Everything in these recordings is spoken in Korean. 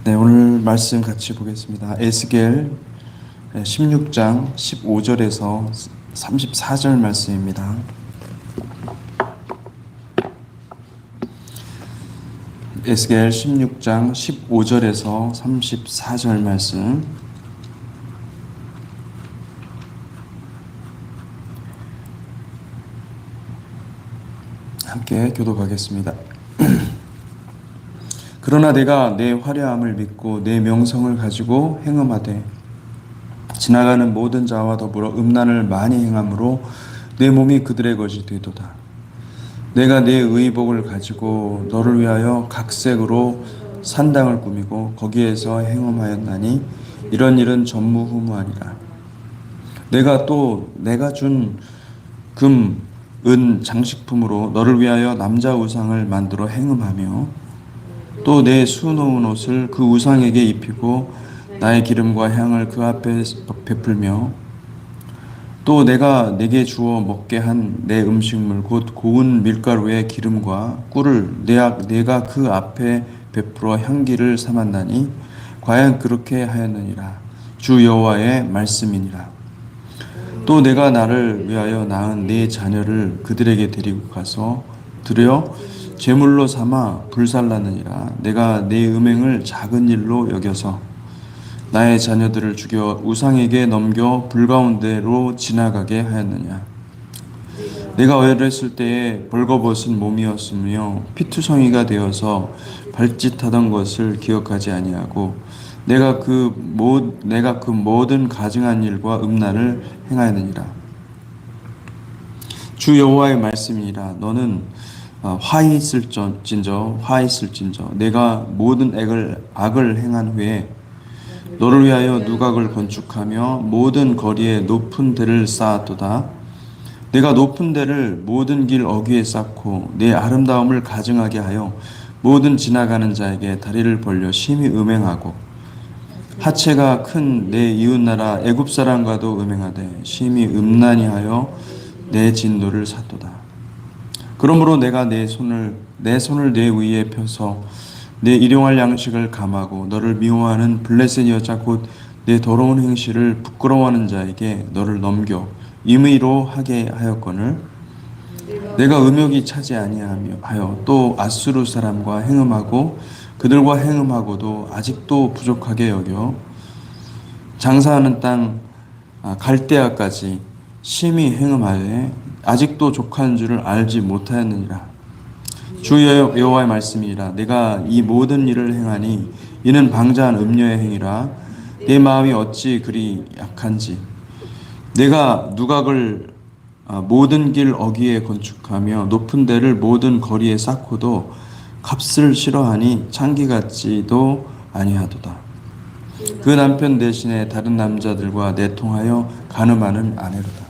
네, 오늘 말씀 같이 보겠습니다. 에스겔 16장 15절에서 34절 말씀입니다. 에스겔 16장 15절에서 34절 말씀. 함께 교독하겠습니다. 그러나 내가 내 화려함을 믿고 내 명성을 가지고 행음하되 지나가는 모든 자와 더불어 음란을 많이 행함으로 내 몸이 그들의 것이 되도다. 내가 내 의복을 가지고 너를 위하여 각색으로 산당을 꾸미고 거기에서 행음하였나니 이런 일은 전무후무하니라. 내가 준 금, 은 장식품으로 너를 위하여 남자 우상을 만들어 행음하며 또 내 수놓은 옷을 그 우상에게 입히고 나의 기름과 향을 그 앞에 베풀며 또 내가 내게 주어 먹게 한 내 음식물 곧 고운 밀가루의 기름과 꿀을 내가 그 앞에 베풀어 향기를 삼았나니 과연 그렇게 하였느니라. 주 여호와의 말씀이니라. 또 내가 나를 위하여 낳은 네 자녀를 그들에게 데리고 가서 들여 제물로 삼아 불살랐느니라. 내가 네 음행을 작은 일로 여겨서 나의 자녀들을 죽여 우상에게 넘겨 불 가운데로 지나가게 하였느냐. 내가 어렸을 때에 벌거벗은 몸이었으며 피투성이가 되어서 발짓하던 것을 기억하지 아니하고 내가 그 모든 가증한 일과 음란을 행하였느니라. 주 여호와의 말씀이니라. 너는 화히 있을진저 내가 모든 악을 행한 후에 너를 위하여 누각을 건축하며 모든 거리에 높은 데를 쌓았도다. 내가 높은 데를 모든 길 어귀에 쌓고 내 아름다움을 가증하게 하여 모든 지나가는 자에게 다리를 벌려 심히 음행하고 하체가 큰 내 이웃나라 애굽 사람과도 음행하되 심히 음란히 하여 내 진노를 샀도다. 그러므로 내가 내 손을 내 위에 펴서 내 일용할 양식을 감하고 너를 미워하는 블레셋 여자 곧 내 더러운 행실을 부끄러워하는 자에게 너를 넘겨 임의로 하게 하였거늘 내가 음욕이 차지 아니하여 또 아수르 사람과 행음하고 그들과 행음하고도 아직도 부족하게 여겨 장사하는 땅 갈대아까지 심히 행음하되 아직도 족한 줄을 알지 못하였느니라. 주 여호와의 말씀이라. 내가 이 모든 일을 행하니 이는 방자한 음녀의 행위라. 내 마음이 어찌 그리 약한지 내가 누각을 모든 길 어귀에 건축하며 높은 데를 모든 거리에 쌓고도 값을 싫어하니 창기 같지도 아니하도다. 그 남편 대신에 다른 남자들과 내통하여 간음하는 아내로다.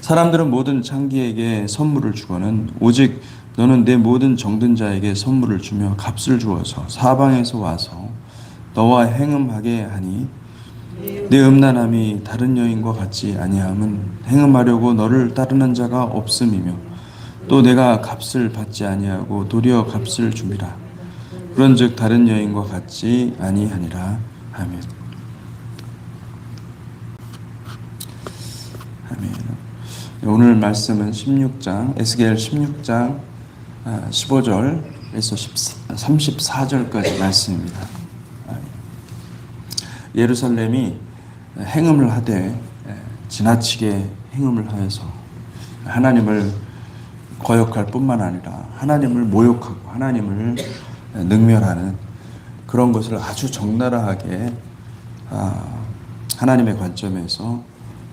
사람들은 모든 창기에게 선물을 주거는 오직 너는 내 모든 정든 자에게 선물을 주며 값을 주어서 사방에서 와서 너와 행음하게 하니 내 음란함이 다른 여인과 같지 아니함은 행음하려고 너를 따르는 자가 없음이며 또 내가 값을 받지 아니하고 도리어 값을 줌이라. 그런즉 다른 여인과 같지 아니하니라. 아멘. 아멘. 오늘 말씀은 에스겔 16장 15절에서 34절까지 말씀입니다. 예루살렘이 행음을 하되 지나치게 행음을 하여서 하나님을 거역할 뿐만 아니라 하나님을 모욕하고 하나님을 능멸하는 그런 것을 아주 적나라하게 하나님의 관점에서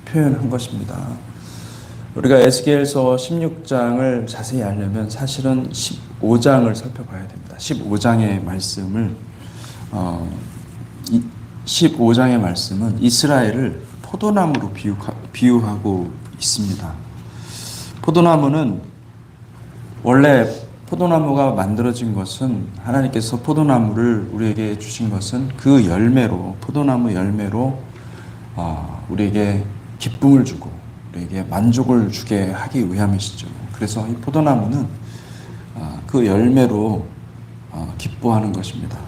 표현한 것입니다. 우리가 에스겔서 16장을 자세히 알려면 사실은 15장을 살펴봐야 됩니다. 15장의 말씀은 이스라엘을 포도나무로 비유하고 있습니다. 포도나무는 원래 포도나무가 만들어진 것은 하나님께서 포도나무를 우리에게 주신 것은 그 열매로 포도나무 열매로 우리에게 기쁨을 주고 우리에게 만족을 주게 하기 위함이시죠. 그래서 이 포도나무는 그 열매로 기뻐하는 것입니다.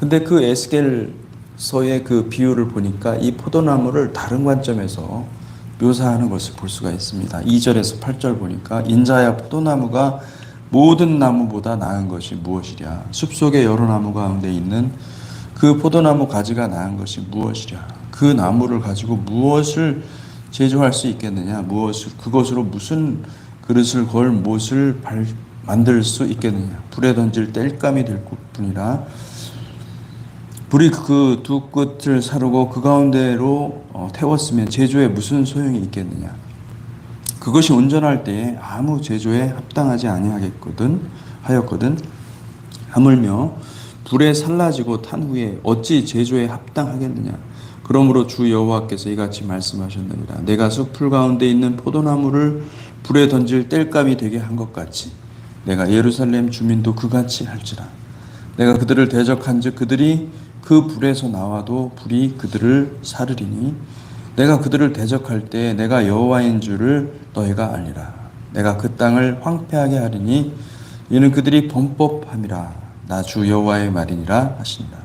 근데 그 에스겔서의 그 비유를 보니까 이 포도나무를 다른 관점에서 묘사하는 것을 볼 수가 있습니다. 2절에서 8절 보니까 인자야 포도나무가 모든 나무보다 나은 것이 무엇이랴. 숲속의 여러 나무 가운데 있는 그 포도나무 가지가 나은 것이 무엇이랴. 그 나무를 가지고 무엇을 제조할 수 있겠느냐. 그것으로 무슨 그릇을 걸 못을 만들 수 있겠느냐. 불에 던질 땔감이 될 뿐이라. 불이 그 두 끝을 사르고 그 가운데로 태웠으면 제조에 무슨 소용이 있겠느냐. 그것이 온전할 때에 아무 제조에 합당하지 하였거든. 하물며 불에 살라지고 탄 후에 어찌 제조에 합당하겠느냐. 그러므로 주 여호와께서 이같이 말씀하셨느니라. 내가 숲풀 가운데 있는 포도나무를 불에 던질 땔감이 되게 한 것 같이 내가 예루살렘 주민도 그같이 할지라. 내가 그들을 대적한즉 그들이 그 불에서 나와도 불이 그들을 사르리니 내가 그들을 대적할 때 내가 여호와인 줄을 너희가 알리라. 내가 그 땅을 황폐하게 하리니 이는 그들이 범법함이라. 나 주 여호와의 말이니라 하시니라.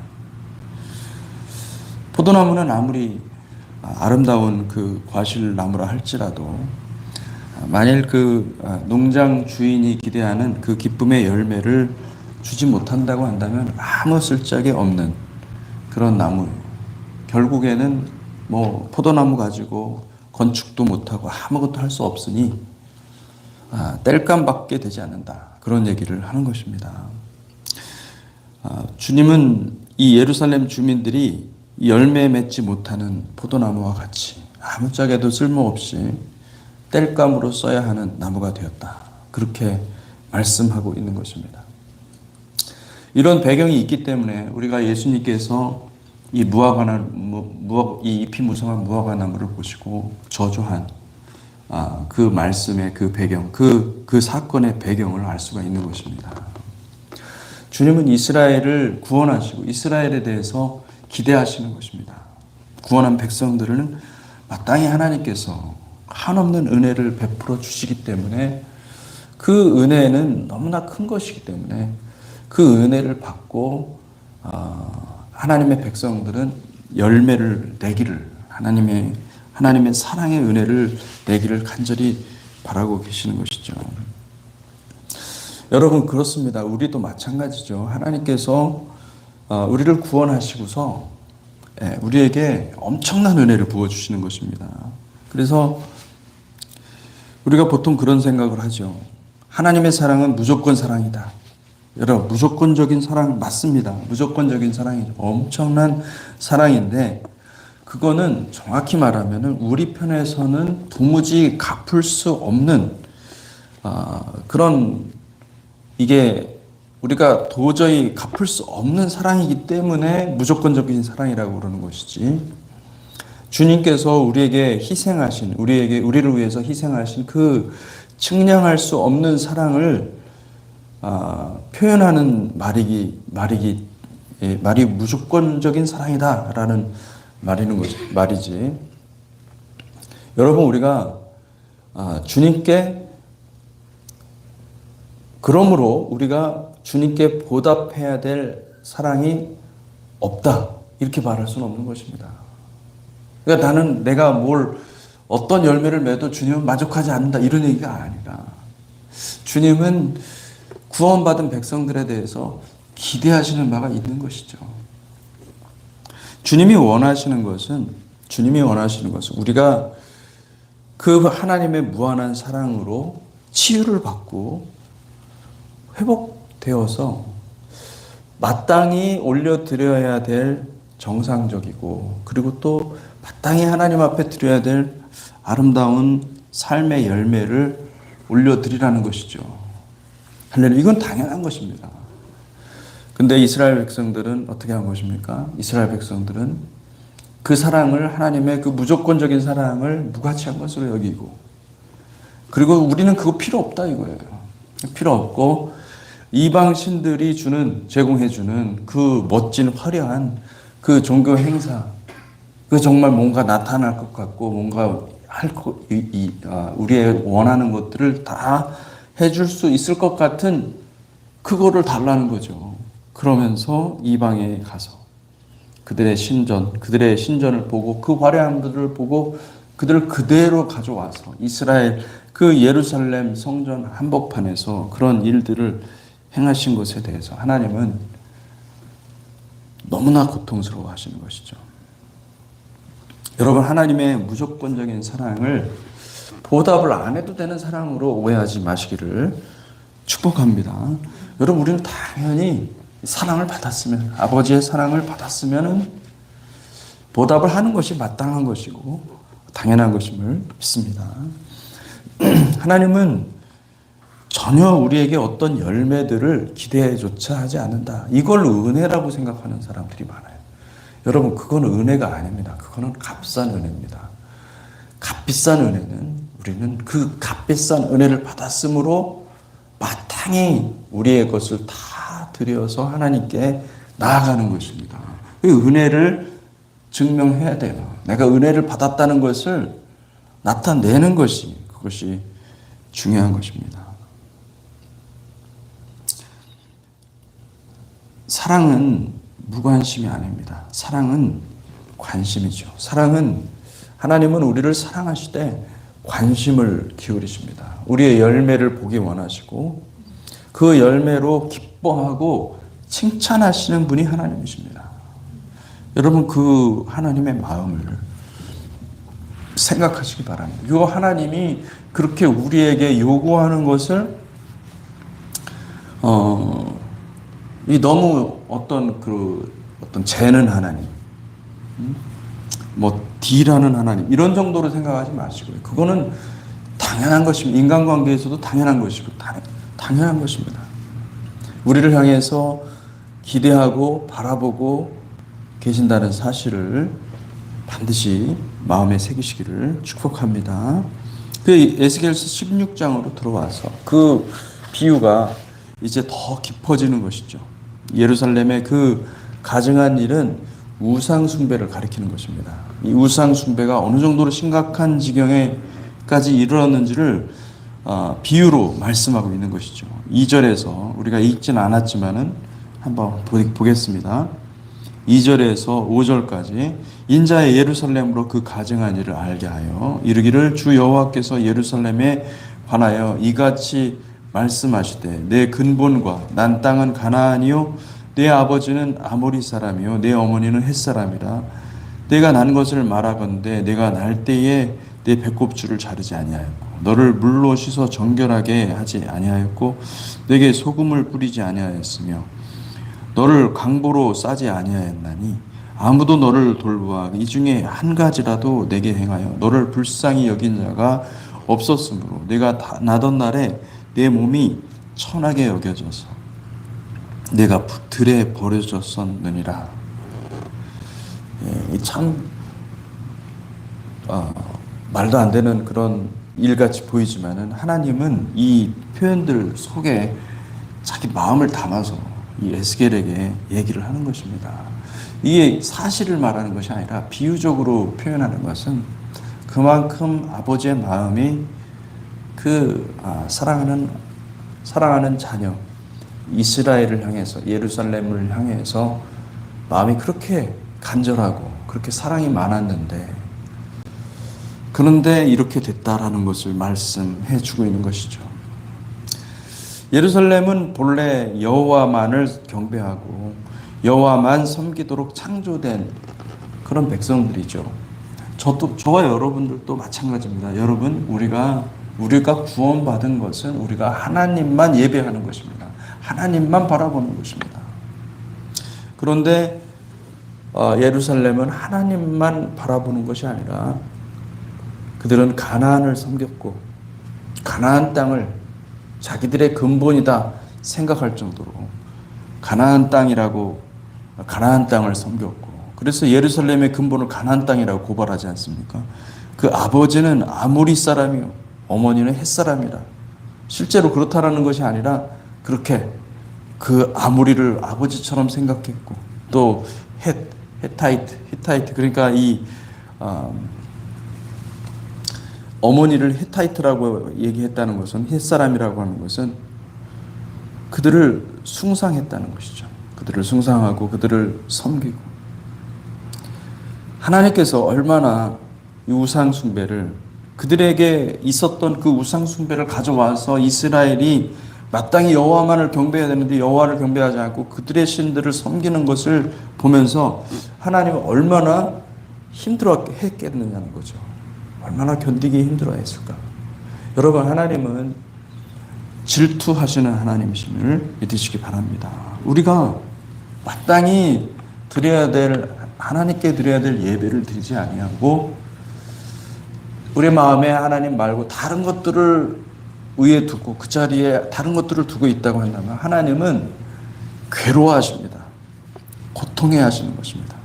포도나무는 아무리 아름다운 그 과실나무라 할지라도 만일 그 농장 주인이 기대하는 그 기쁨의 열매를 주지 못한다고 한다면 아무 쓸데기 없는 그런 나무, 결국에는 뭐 포도나무 가지고 건축도 못하고 아무것도 할 수 없으니 땔감밖에 되지 않는다. 그런 얘기를 하는 것입니다. 주님은 이 예루살렘 주민들이 열매 맺지 못하는 포도나무와 같이 아무짝에도 쓸모없이 땔감으로 써야 하는 나무가 되었다. 그렇게 말씀하고 있는 것입니다. 이런 배경이 있기 때문에 우리가 예수님께서 이 이 잎이 무성한 무화과 나무를 보시고 저주한 그 말씀의 그 배경, 그 사건의 배경을 알 수가 있는 것입니다. 주님은 이스라엘을 구원하시고 이스라엘에 대해서 기대하시는 것입니다. 구원한 백성들은 마땅히 하나님께서 한없는 은혜를 베풀어 주시기 때문에 그 은혜는 너무나 큰 것이기 때문에 그 은혜를 받고 하나님의 백성들은 열매를 내기를 하나님의 사랑의 은혜를 내기를 간절히 바라고 계시는 것이죠. 여러분 그렇습니다. 우리도 마찬가지죠. 하나님께서 우리를 구원하시고서 우리에게 엄청난 은혜를 부어주시는 것입니다. 그래서 우리가 보통 그런 생각을 하죠. 하나님의 사랑은 무조건 사랑이다. 여러분 무조건적인 사랑 맞습니다. 무조건적인 사랑이죠. 엄청난 사랑인데 그거는 정확히 말하면 우리 편에서는 도무지 갚을 수 없는 그런 이게 우리가 도저히 갚을 수 없는 사랑이기 때문에 무조건적인 사랑이라고 그러는 것이지. 주님께서 우리에게 희생하신 우리를 위해서 희생하신 그 측량할 수 없는 사랑을 표현하는 말이 무조건적인 사랑이다라는 말이지. 여러분 우리가 주님께 그러므로 우리가 주님께 보답해야 될 사랑이 없다 이렇게 말할 수는 없는 것입니다. 그러니까 나는 내가 어떤 열매를 맺어도 주님은 만족하지 않는다 이런 얘기가 아니라 주님은 구원받은 백성들에 대해서 기대하시는 바가 있는 것이죠. 주님이 원하시는 것은 우리가 그 하나님의 무한한 사랑으로 치유를 받고 회복되어서 마땅히 올려드려야 될 정상적이고 그리고 또 마땅히 하나님 앞에 드려야 될 아름다운 삶의 열매를 올려드리라는 것이죠. 할렐루야. 이건 당연한 것입니다. 근데 이스라엘 백성들은 어떻게 한 것입니까? 이스라엘 백성들은 그 사랑을 하나님의 그 무조건적인 사랑을 무가치한 것으로 여기고 그리고 우리는 그거 필요 없다 이거예요. 필요 없고 이방 신들이 제공해주는 그 멋진 화려한 그 종교 행사 그 정말 뭔가 나타날 것 같고 뭔가 우리의 원하는 것들을 다 해줄 수 있을 것 같은 그거를 달라는 거죠. 그러면서 이방에 가서 그들의 신전을 보고 그 화려함들을 보고 그들을 그대로 가져와서 이스라엘 그 예루살렘 성전 한복판에서 그런 일들을 행하신 것에 대해서 하나님은 너무나 고통스러워 하시는 것이죠. 여러분, 하나님의 무조건적인 사랑을 보답을 안 해도 되는 사랑으로 오해하지 마시기를 축복합니다. 여러분, 우리는 당연히 사랑을 받았으면, 아버지의 사랑을 받았으면 보답을 하는 것이 마땅한 것이고 당연한 것임을 믿습니다. 하나님은 전혀 우리에게 어떤 열매들을 기대조차 하지 않는다. 이걸 은혜라고 생각하는 사람들이 많아요. 여러분, 그건 은혜가 아닙니다. 그거는 값싼 은혜입니다. 값비싼 은혜는 우리는 그 값비싼 은혜를 받았으므로 마땅히 우리의 것을 다 드려서 하나님께 나아가는 것입니다. 그 은혜를 증명해야 돼요. 내가 은혜를 받았다는 것을 나타내는 것이 그것이 중요한 것입니다. 사랑은 무관심이 아닙니다. 사랑은 관심이죠. 하나님은 우리를 사랑하시되 관심을 기울이십니다. 우리의 열매를 보기 원하시고 그 열매로 기뻐하고 칭찬하시는 분이 하나님이십니다. 여러분, 그 하나님의 마음을 생각하시기 바랍니다. 이 하나님이 그렇게 우리에게 요구하는 것을 이 너무 어떤 재는 하나님, 딜하는 하나님 이런 정도로 생각하지 마시고요. 그거는 당연한 것입니다. 인간관계에서도 당연한 것이고 당연한 것입니다. 우리를 향해서 기대하고 바라보고 계신다는 사실을 반드시 마음에 새기시기를 축복합니다. 그 에스겔서 16장으로 들어와서 그 비유가 이제 더 깊어지는 것이죠. 예루살렘의 그 가증한 일은 우상 숭배를 가리키는 것입니다. 이 우상 숭배가 어느 정도로 심각한 지경에까지 이르렀는지를 비유로 말씀하고 있는 것이죠. 2절에서 우리가 읽지는 않았지만은 한번 보겠습니다. 2절에서 5절까지 인자의 예루살렘으로 그 가증한 일을 알게 하여 이르기를 주 여호와께서 예루살렘에 관하여 이같이 말씀하시되 내 근본과 난 땅은 가나안이요 내 아버지는 아모리 사람이요 내 어머니는 헷 사람이라 내가 난 것을 말하건대 내가 날 때에 내 배꼽줄을 자르지 아니하였고 너를 물로 씻어 정결하게 하지 아니하였고 내게 소금을 뿌리지 아니하였으며 너를 강보로 싸지 아니하였나니 아무도 너를 돌보아 이 중에 한 가지라도 내게 행하여 너를 불쌍히 여긴 자가 없었으므로 내가 나던 날에 내 몸이 천하게 여겨져서 내가 들에 버려졌었느니라. 참 말도 안 되는 그런 일같이 보이지만은 하나님은 이 표현들 속에 자기 마음을 담아서 이 에스겔에게 얘기를 하는 것입니다. 이게 사실을 말하는 것이 아니라 비유적으로 표현하는 것은 그만큼 아버지의 마음이 사랑하는 자녀 이스라엘을 향해서 예루살렘을 향해서 마음이 그렇게 간절하고 그렇게 사랑이 많았는데 그런데 이렇게 됐다라는 것을 말씀해 주고 있는 것이죠. 예루살렘은 본래 여호와만을 경배하고 여호와만 섬기도록 창조된 그런 백성들이죠. 저와 여러분들도 마찬가지입니다. 여러분, 우리가 구원받은 것은 우리가 하나님만 예배하는 것입니다. 하나님만 바라보는 것입니다. 그런데 예루살렘은 하나님만 바라보는 것이 아니라 그들은 가나안을 섬겼고 가나안 땅을 자기들의 근본이다 생각할 정도로 가나안 땅을 섬겼고 그래서 예루살렘의 근본을 가나안 땅이라고 고발하지 않습니까? 그 아버지는 아모리 사람이요 어머니는 헷 사람이라. 실제로 그렇다라는 것이 아니라 그렇게 그 아모리를 아버지처럼 생각했고 또 히타이트 그러니까 이 어머니를 히타이트라고 얘기했다는 것은 헷 사람이라고 하는 것은 그들을 숭상했다는 것이죠. 그들을 숭상하고 그들을 섬기고, 하나님께서 얼마나 이 우상 숭배를, 그들에게 있었던 그 우상 숭배를 가져와서 이스라엘이 마땅히 여호와만을 경배해야 되는데 여호와를 경배하지 않고 그들의 신들을 섬기는 것을 보면서 하나님은 얼마나 힘들어 했겠느냐는 거죠. 얼마나 견디기 힘들어 했을까. 여러분, 하나님은 질투하시는 하나님이심을 믿으시기 바랍니다. 우리가 마땅히 드려야 될, 하나님께 드려야 될 예배를 드리지 아니하고 우리 마음에 하나님 말고 다른 것들을 위에 두고 그 자리에 다른 것들을 두고 있다고 한다면 하나님은 괴로워하십니다. 고통해 하시는 것입니다.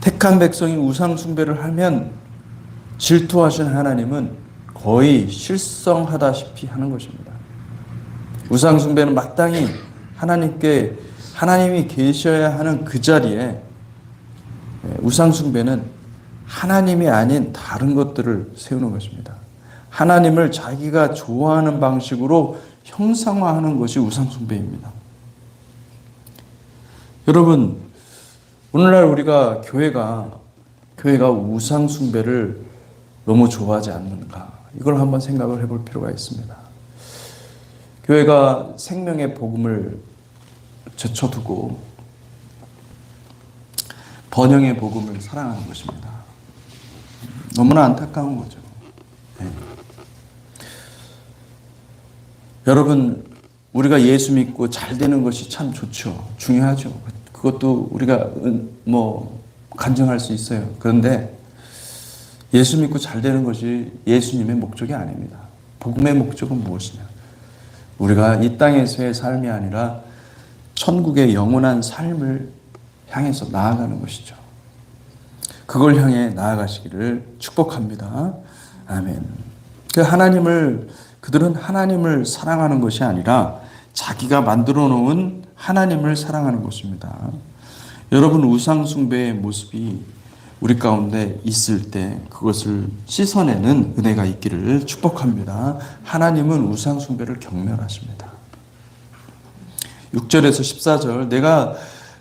택한 백성이 우상 숭배를 하면 질투하신 하나님은 거의 실성하다시피 하는 것입니다. 우상 숭배는 마땅히 하나님이 계셔야 하는 그 자리에, 우상 숭배는 하나님이 아닌 다른 것들을 세우는 것입니다. 하나님을 자기가 좋아하는 방식으로 형상화하는 것이 우상 숭배입니다. 여러분, 오늘날 우리가 교회가 우상 숭배를 너무 좋아하지 않는가? 이걸 한번 생각을 해볼 필요가 있습니다. 교회가 생명의 복음을 제쳐두고 번영의 복음을 사랑하는 것입니다. 너무나 안타까운 거죠. 네. 여러분, 우리가 예수 믿고 잘 되는 것이 참 좋죠. 중요하죠. 그것도 우리가 간증할 수 있어요. 그런데 예수 믿고 잘 되는 것이 예수님의 목적이 아닙니다. 복음의 목적은 무엇이냐? 우리가 이 땅에서의 삶이 아니라 천국의 영원한 삶을 향해서 나아가는 것이죠. 그걸 향해 나아가시기를 축복합니다. 아멘. 그들은 하나님을 사랑하는 것이 아니라 자기가 만들어 놓은 하나님을 사랑하는 것입니다. 여러분, 우상 숭배의 모습이 우리 가운데 있을 때 그것을 씻어내는 은혜가 있기를 축복합니다. 하나님은 우상 숭배를 경멸하십니다. 6절에서 14절, 내가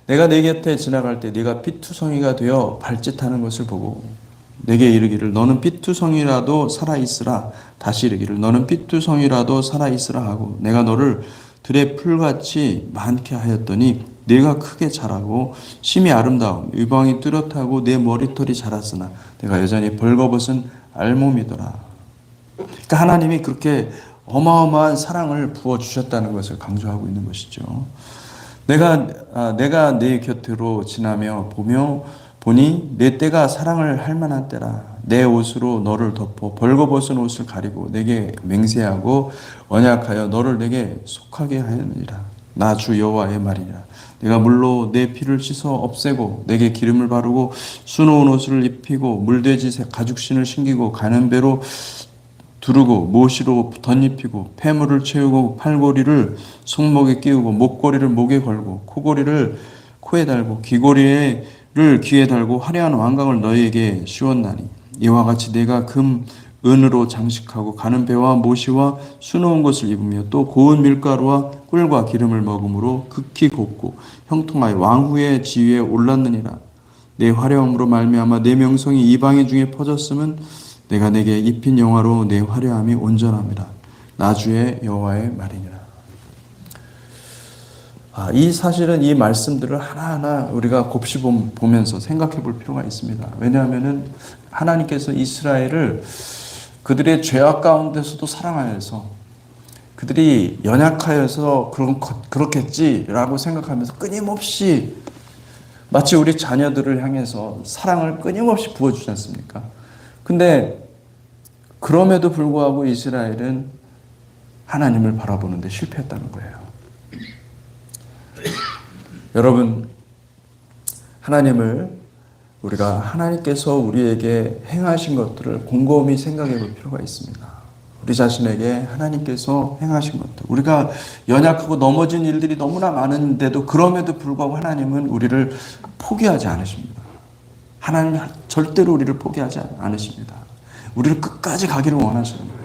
내 곁에 지나갈 때 네가 피투성이가 되어 발짓하는 것을 보고 내게 이르기를 너는 피투성이라도 살아있으라. 다시 이르기를 너는 피투성이라도 살아있으라 하고 내가 너를 들의 풀같이 많게 하였더니 내가 크게 자라고 심히 아름다움 유방이 뚜렷하고 내 머리털이 자랐으나 내가 여전히 벌거벗은 알몸이더라. 그러니까 하나님이 그렇게 어마어마한 사랑을 부어주셨다는 것을 강조하고 있는 것이죠. 내가 내 곁으로 지나며 보니 내 때가 사랑을 할 만한 때라. 내 옷으로 너를 덮어 벌거벗은 옷을 가리고 내게 맹세하고 언약하여 너를 내게 속하게 하였느니라. 나 주 여호와의 말이라. 내가 물로 내 피를 씻어 없애고 내게 기름을 바르고 수놓은 옷을 입히고 물돼지 가죽신을 신기고 가는 배로 두르고 모시로 덧입히고 폐물을 채우고 팔고리를 손목에 끼우고 목걸이를 목에 걸고 코고리를 코에 달고 귀고리를 귀에 달고 화려한 왕관을 너희에게 씌웠나니 이와 같이 내가 금 은으로 장식하고 가는 배와 모시와 수놓은 것을 입으며 또 고운 밀가루와 꿀과 기름을 먹음으로 극히 곱고 형통하여 왕후의 지위에 올랐느니라. 내 화려함으로 말미암아 내 명성이 이방인 중에 퍼졌음은 내가 내게 입힌 영화로 내 화려함이 온전함이라. 나 주의 여호와의 말이니라. 이 사실은 이 말씀들을 하나하나 우리가 곱씹 보면서 생각해 볼 필요가 있습니다. 왜냐하면 하나님께서 이스라엘을 그들의 죄악 가운데서도 사랑하여서 그들이 연약하여서 그렇겠지라고 생각하면서 끊임없이 마치 우리 자녀들을 향해서 사랑을 끊임없이 부어주지 않습니까? 근데 그럼에도 불구하고 이스라엘은 하나님을 바라보는데 실패했다는 거예요. 여러분, 우리가 하나님께서 우리에게 행하신 것들을 곰곰이 생각해 볼 필요가 있습니다. 우리 자신에게 하나님께서 행하신 것들, 우리가 연약하고 넘어진 일들이 너무나 많은데도 그럼에도 불구하고 하나님은 우리를 포기하지 않으십니다. 하나님은 절대로 우리를 포기하지 않으십니다. 우리를 끝까지 가기를 원하시는 거예요.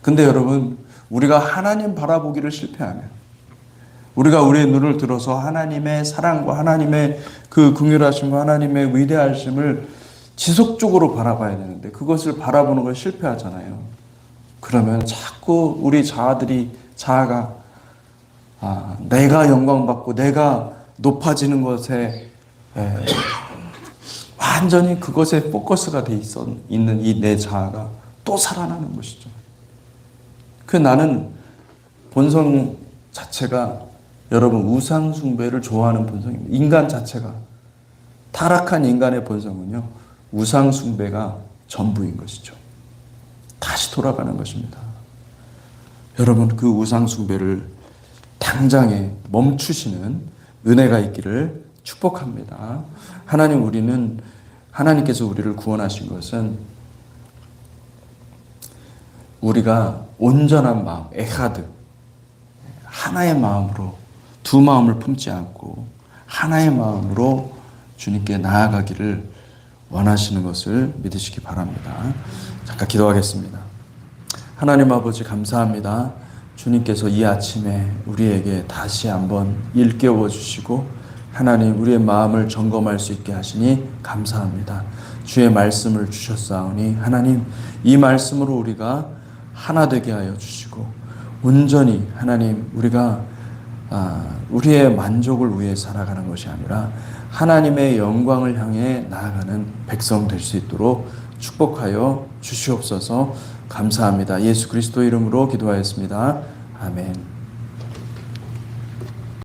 근데 여러분, 우리가 하나님 바라보기를 실패하면, 우리가 우리의 눈을 들어서 하나님의 사랑과 하나님의 그 긍휼하심과 하나님의 위대하심을 지속적으로 바라봐야 되는데 그것을 바라보는 걸 실패하잖아요. 그러면 자꾸 우리 자아가 내가 영광받고 내가 높아지는 것에 완전히 그것에 포커스가 돼 있는 이 내 자아가 또 살아나는 것이죠. 그 나는 본성 자체가 여러분 우상 숭배를 좋아하는 본성입니다. 인간 자체가 타락한 인간의 본성은요 우상 숭배가 전부인 것이죠. 다시 돌아가는 것입니다. 여러분 그 우상 숭배를 당장에 멈추시는 은혜가 있기를 축복합니다. 하나님께서 우리를 구원하신 것은 우리가 온전한 마음, 에하드, 하나의 마음으로 두 마음을 품지 않고 하나의 마음으로 주님께 나아가기를 원하시는 것을 믿으시기 바랍니다. 잠깐 기도하겠습니다. 하나님 아버지 감사합니다. 주님께서 이 아침에 우리에게 다시 한번 일깨워 주시고 하나님 우리의 마음을 점검할 수 있게 하시니 감사합니다. 주의 말씀을 주셨사오니 하나님 이 말씀으로 우리가 하나 되게 하여 주시고 온전히 하나님 우리가 우리의 만족을 위해 살아가는 것이 아니라 하나님의 영광을 향해 나아가는 백성 될 수 있도록 축복하여 주시옵소서. 감사합니다. 예수 그리스도 이름으로 기도하였습니다. 아멘.